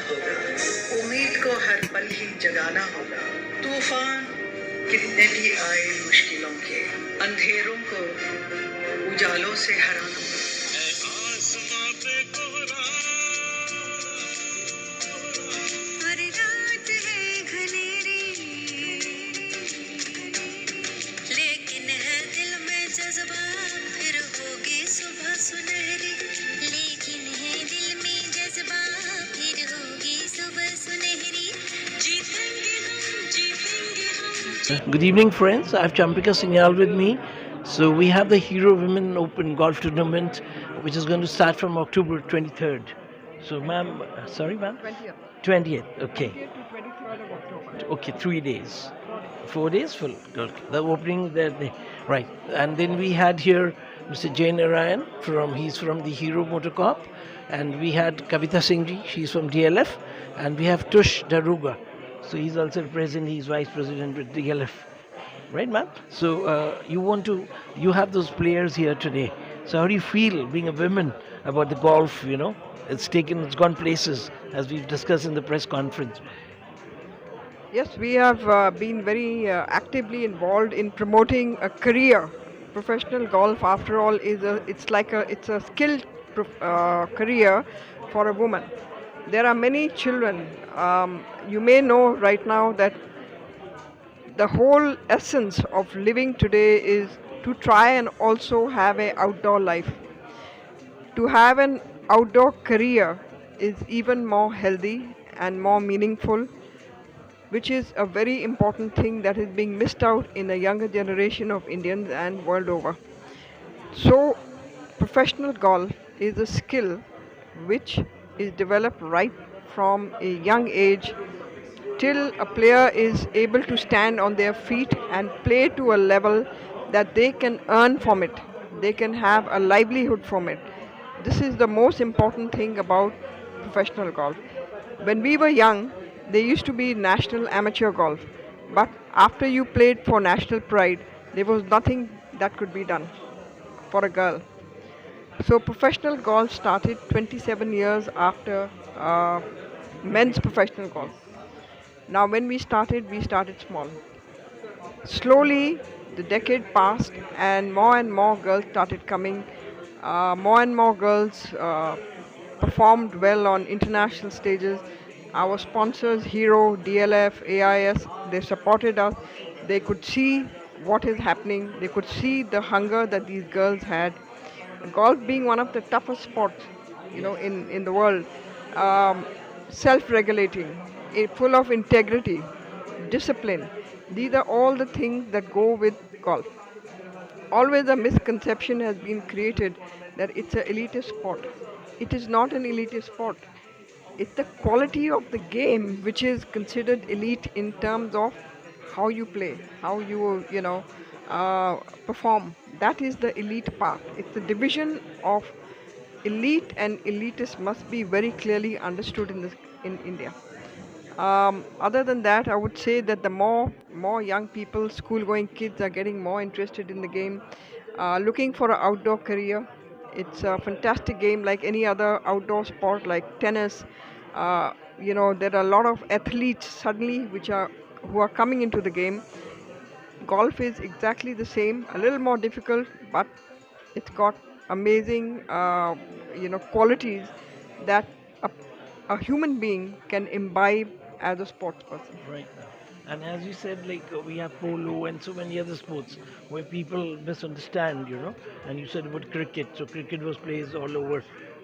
होगा, उम्मीद को हर पल ही जगाना होगा। तूफान कितने भी आए मुश्किलों के, अंधेरों को उजालों से हराना होगा। आसमां पे कोहरा और रात है घनेरी, लेकिन है दिल में जज्बा, फिर होगी सुबह सुनहरी। लेकिन है दिल में जज्बा, फिर होगी सुबह सुनहरी। जीतेंगे हम, जीतेंगे हम। Good evening, friends. I have Champika Sinyal with me. So we have the Hero Women Open Golf Tournament, which is going to start from October 23rd. So, ma'am, sorry, ma'am? 20th. 20th, okay. 20th to 23rd of October. Okay, 3 days. 4 days full. Okay. The opening there, right. And then we had here Mr. Jay Narayan he's from the Hero Motor Corp, and we had Kavita Singh ji, she's from DLF, and we have Tush Daruga. So he's also president, he's vice president with DLF. Right, ma'am? So you have those players here today. So how do you feel being a woman about the golf, it's gone places as we've discussed in the press conference. Yes, we have been very actively involved in promoting a career. Professional golf, after all, it's a skilled career for a woman. There are many children. You may know right now that the whole essence of living today is to try and also have an outdoor life. To have an outdoor career is even more healthy and more meaningful, which is a very important thing that is being missed out in the younger generation of Indians and world over. So, professional golf is a skill which is developed right from a young age till a player is able to stand on their feet and play to a level that they can earn from it. They can have a livelihood from it. This is the most important thing about professional golf. When we were young, there used to be national amateur golf, but after you played for national pride, there was nothing that could be done for a girl. So professional golf started 27 years after men's professional golf. Now when we started small. Slowly the decade passed and more girls started coming. More and more girls performed well on international stages. Our sponsors, Hero, DLF, AIS, they supported us. They could see what is happening. They could see the hunger that these girls had. Golf being one of the toughest sports, in the world, self-regulating, full of integrity, discipline. These are all the things that go with golf. Always a misconception has been created that it's an elitist sport. It is not an elitist sport. It's the quality of the game which is considered elite in terms of how you play, how you perform. That is the elite part. It's the division of elite and elitist must be very clearly understood in India. Other than that, I would say that the more young people, school-going kids, are getting more interested in the game, looking for an outdoor career. It's a fantastic game, like any other outdoor sport, like tennis. There are a lot of athletes suddenly who are coming into the game. Golf is exactly the same, a little more difficult, but it's got amazing, qualities that a human being can imbibe as a sports person. Right now. And as you said, we have polo and so many other sports where people misunderstand, and you said about cricket. So cricket was played all over,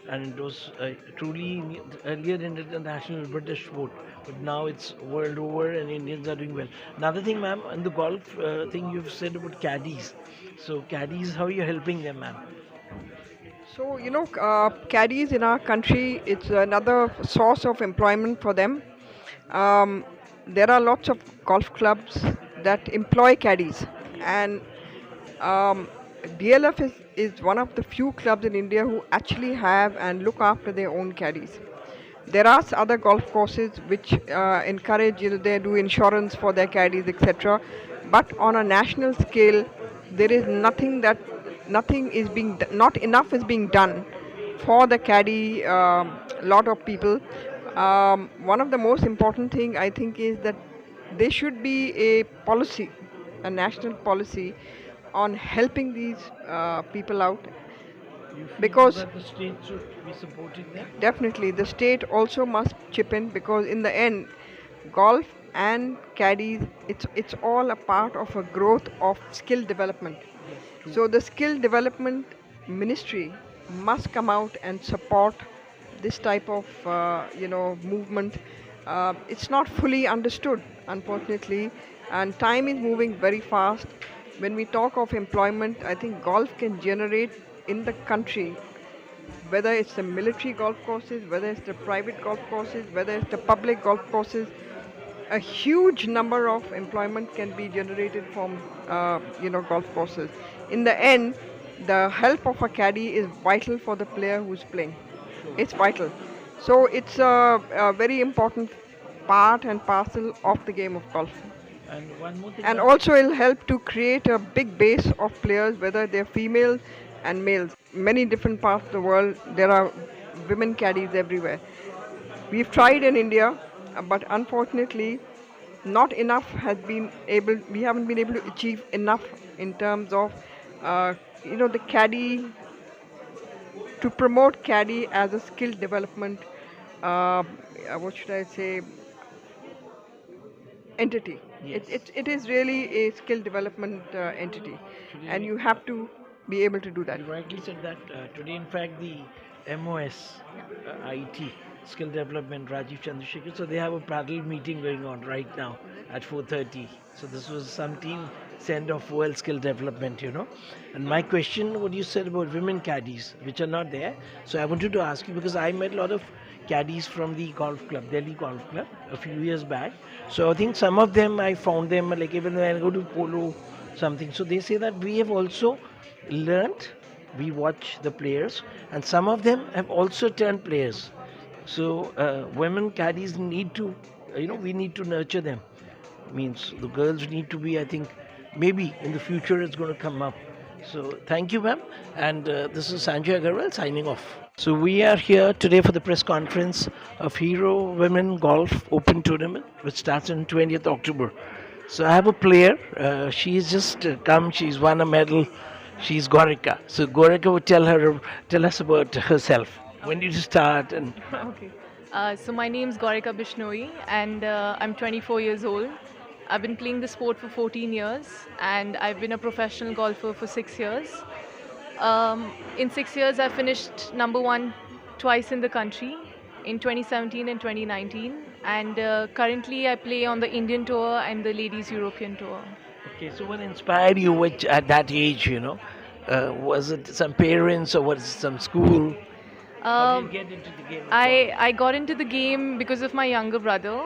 and it was truly earlier in the national British sport, but now it's world over, and Indians are doing well. Another thing, ma'am, in the golf thing you've said about caddies. So caddies, how are you helping them, ma'am? So, caddies in our country, it's another source of employment for them. There are lots of golf clubs that employ caddies, and DLF is one of the few clubs in India who actually have and look after their own caddies. There are other golf courses which encourage, they do insurance for their caddies, etc. But on a national scale, there is not enough is being done for the caddy lot of people One of the most important thing I think is that there should be a policy, a national policy on helping these people out, You feel because that the state should be supporting them? definitely the state also must chip in, because in the end golf and caddies, it's all a part of a growth of skill development. Yes, true. So the skill development ministry must come out and support this type of movement. It's not fully understood, unfortunately, and time is moving very fast. When we talk of employment, I think golf can generate in the country, whether it's the military golf courses, whether it's the private golf courses, whether it's the public golf courses, a huge number of employment can be generated from golf courses. In the end, the help of a caddy is vital for the player who's playing. It's vital. So it's a very important part and parcel of the game of golf. And one more thing, And ma'am. also it'll help to create a big base of players, whether they're females and males. Many different parts of the world, there are women caddies everywhere. We've tried in India, but unfortunately, not enough has been able. We haven't been able to achieve enough in terms of, the caddy, to promote caddy as a skill development. What should I say? Entity. Yes. It is really a skill development entity, and you have to be able to do that. You rightly said that today, in fact, the MOS, IT, Skill Development, Rajiv Chandrasekhar, so they have a parallel meeting going on right now at 4:30. So this was some team send off World Skill Development, you know. And my question, what you said about women caddies, which are not there. So I wanted to ask you because I met a lot of caddies from the golf club, Delhi Golf Club, a few years back. So I think some of them I found them like even when I go to polo something. So they say that we have also learnt, we watch the players, and some of them have also turned players. So women caddies need to, we need to nurture them. Means the girls need to be, I think, maybe in the future it's going to come up. So thank you, ma'am. And this is Sanjay Agarwal signing off. So we are here today for the press conference of Hero Women Golf Open Tournament, which starts on 20th October. So I have a player. She's just come. She's won a medal. She's Gorika. So Gorika would tell us about herself. When did you start? And Okay. So my name's Gorika Bishnoi and I'm 24 years old. I've been playing the sport for 14 years and I've been a professional golfer for 6 years. In 6 years, I finished number one twice in the country in 2017 and 2019. And currently, I play on the Indian Tour and the Ladies European Tour. okay, so what inspired you which, at that age? Was it some parents or was it some school? How did you get into the game? Of golf? I got into the game because of my younger brother.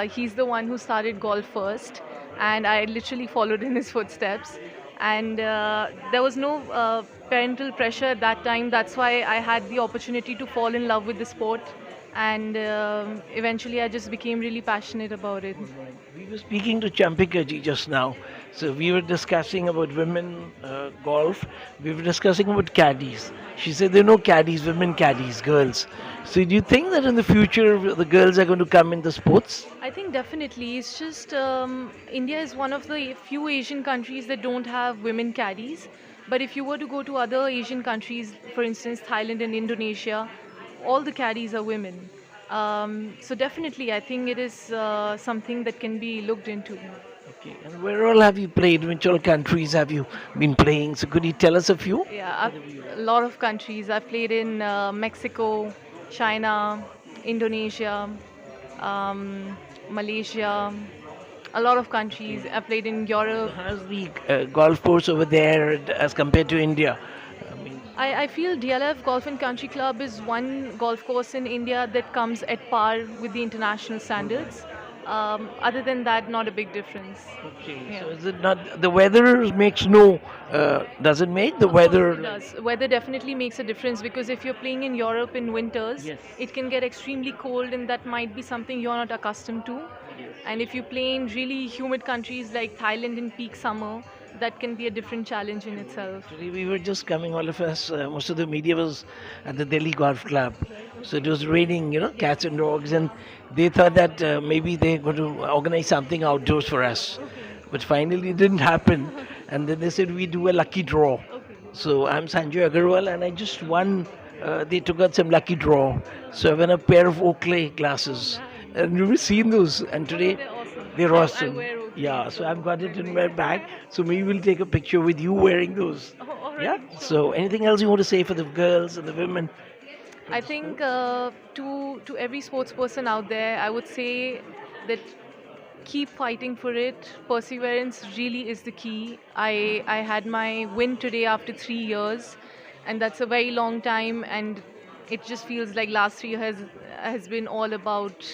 He's the one who started golf first, and I literally followed in his footsteps. And there was no parental pressure at that time. That's why I had the opportunity to fall in love with the sport. And eventually, I just became really passionate about it. Right. We were speaking to Champika ji just now. So we were discussing about women golf. We were discussing about caddies. She said there are no caddies, women caddies, girls. So do you think that in the future the girls are going to come in the sports? I think definitely. It's just India is one of the few Asian countries that don't have women caddies. But if you were to go to other Asian countries, for instance, Thailand and Indonesia, all the caddies are women. So definitely, I think it is something that can be looked into. Okay. And where all have you played? Which all countries have you been playing? So could you tell us a few? Yeah, a lot of countries. I've played in Mexico, China, Indonesia, Malaysia, a lot of countries. I've played in Europe. How's the golf course over there as compared to India? I mean, I feel DLF Golf and Country Club is one golf course in India that comes at par with the international standards. Other than that, not a big difference. okay. Yeah. So is it not the weather makes no? Does it make the Of course weather? it does. Weather definitely makes a difference because if you're playing in Europe in winters, Yes. it can get extremely cold and that might be something you're not accustomed to. And if you play in really humid countries like Thailand in peak summer, that can be a different challenge in itself. Actually, we were just coming, all of us, most of the media was at the Delhi Golf Club. So it was raining, cats and dogs, and they thought that maybe they're going to organize something outdoors for us. Okay. But finally, it didn't happen. And then they said we do a lucky draw. Okay. So I'm Sanjay Agarwal, and I just won. They took out some lucky draw. So I won a pair of Oakley glasses. Nice. And you've seen those. And Oh, no, today, they're awesome. they're I awesome. wear Oakley, Yeah, so so I've got they're it in doing my good. bag. So maybe we'll take a picture with you wearing those. Oh, all Yeah. right. So anything else you want to say for the girls and the women? I think to every sports person out there, I would say that keep fighting for it. Perseverance really is the key. I had my win today after 3 years, and that's a very long time. And it just feels like last 3 years has been all about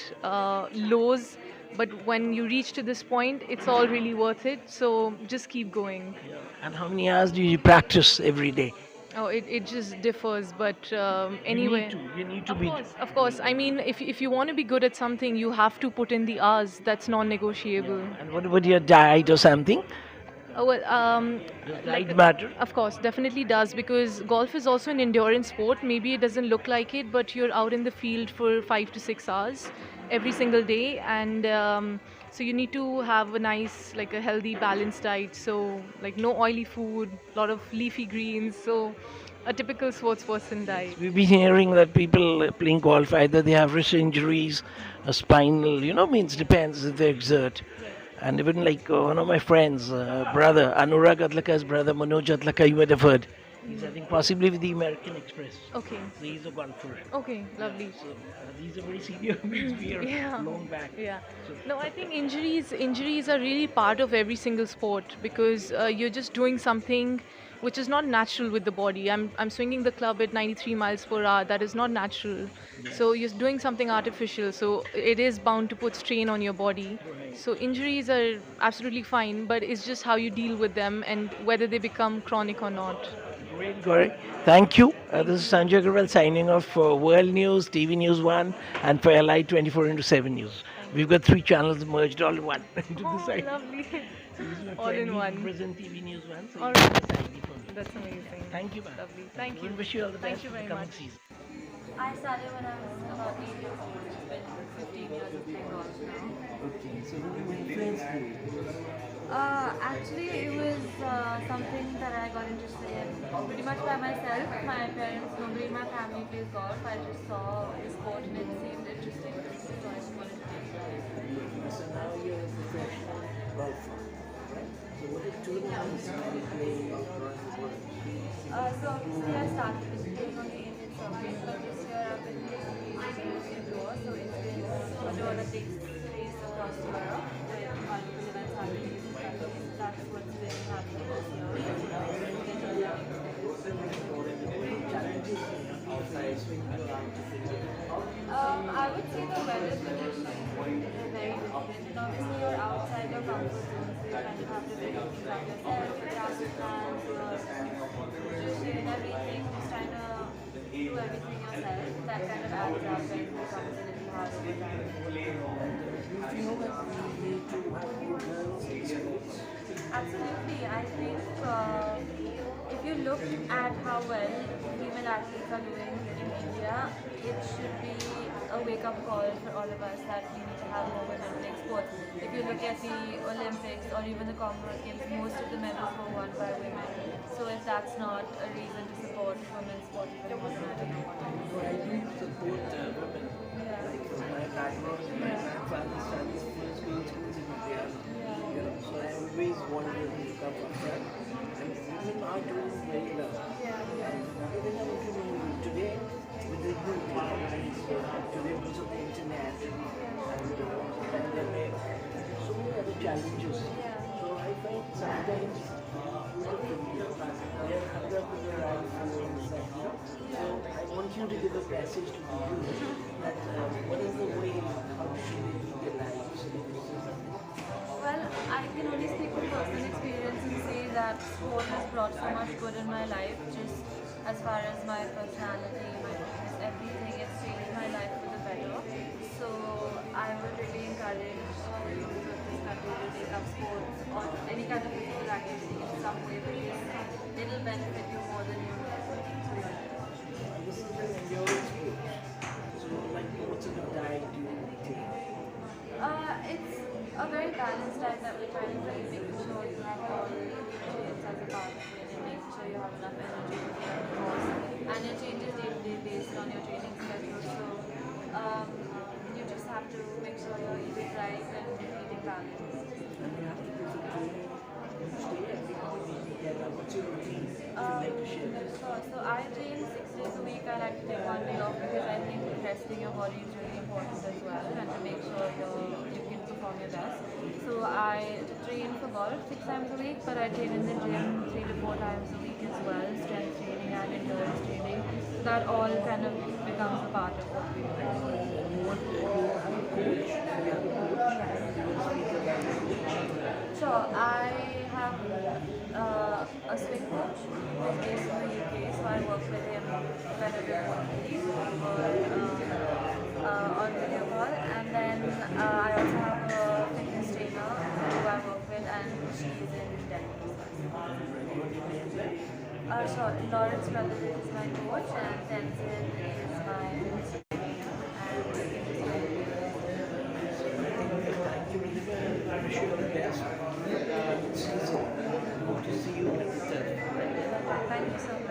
lows. But when you reach to this point, it's all really worth it. So just keep going. And how many hours do you practice every day? Oh, it just differs, but You need anyway. to. You need to Of be. course, of course. I mean, if you want to be good at something, you have to put in the hours. That's non-negotiable. And what about your diet or something? Oh, well, Does like, diet matter? of course, definitely does because golf is also an endurance sport. Maybe it doesn't look like it, but you're out in the field for 5 to 6 hours every single day, and so you need to have a nice, like a healthy, balanced diet. So, like no oily food, lot of leafy greens. So, a typical sports person diet. We've been hearing that people playing golf either they have wrist injuries, a spinal, means depends if they exert. And even like one of my friends, brother, Anurag Adlaka's brother, Manoj Adlaka, you might have heard. He's, I think, possibly with the American Express. Okay. So he's a golfer. Okay, lovely. So these are very senior means we are Yeah. long back. Yeah. So, No, I think injuries are really part of every single sport because you're just doing something which is not natural with the body. I'm swinging the club at 93 miles per hour. That is not natural. So you're doing something artificial. So it is bound to put strain on your body. So injuries are absolutely fine, but it's just how you deal with them and whether they become chronic or not. great, Gauri. Thank you. This is Sanjay Agrawal signing off for World News, TV News 1, and for LI 24 into 7 News. We've got 3 channels merged all in one into the site. Lovely. So this is my All friend, in he one. represents TV News 1. So All he's right. the signing for me. That's amazing. Thank you, ma'am. Lovely. Thank We you. wish you all the Thank best you for the very coming much. season. I started when I was about 8 years old. It's been 15 years of playing golf now. Okay, so who influenced you? Actually, it was something that I got interested in pretty much by myself. My parents, nobody in my family plays golf. I just saw the sport and it seemed interesting. So I just wanted to play. So now you're a professional golfer, right? So what is tournaments do you play across the world? So obviously I started with playing on the Indian circuit, but this year I've been playing on the European tour. So it's been a tour that takes place across Europe with multiple events happening in different countries. So that's what's been happening this year. I would say the weather conditions are very different. And obviously you're outside your comfort zone, so you kind of have to figure things out yourself, grass plans, nutrition, everything, just trying to do everything yourself. That kind of adds up and becomes a little hard over time. Do you feel that we need to have more girls in sports? Absolutely. I think if you look at how well female athletes are doing in India, it should be a wake-up call for all of us that we need to have more women playing sports. If you look at the Olympics or even the Commonwealth Games, most of the medals were won by women. So if that's not a reason to support women's sport even more, then I don't know what is. I do support women. Like my background, my grandfather studied school schools in India. So I always wanted to look up on that. And women are doing very well. And another thing I want to know is today, with the new technologies, today because of the internet and pandemic, so many other challenges. So I find sometimes they're hung up with their iPhones. So I want you to give a message to the youth that what is the way, how should they live their lives? Well, I can only speak from personal experience and say that sport has brought so much good in my life, just as far as my personality, my fitness, everything. It's changed my life for the better. So I would really encourage the youth of this country to take up sports or any kind of physical activity in some way because it'll benefit you more than you know. This is an endurance sport. What sort of diet do you take? It's a very balanced diet that we're trying to do, making sure you have all the nutrients as a part of it and making sure you have enough energy to clear the course. And it changes day to day based on your training schedule. So you just have to make sure you're eating right and eating balanced. And you have to do the training each day, every morning. What's your routine? If you'd like to share that. Sure. So I train 6 days a week. I like to take one day off because I think resting your body is really important as well, and to make sure you can perform your best. So I train for golf 6 times a week, but I train in the gym 3 to 4 times a week as well, strength training and endurance training. So that all kind of becomes a part of what we do. And what you have a coach? You have a coach. You will speak about it. Sure, I have a swing coach who's based in the UK, so I work with him whenever he's on video call. And then I also have a fitness trainer who I work with, and she's in Delhi. Sure, Lawrence Brothers is my coach, and Tenzin is my fitness trainer. Thank you, Ridhima. I wish you all the best. Hope to see you next time. Thank you so much.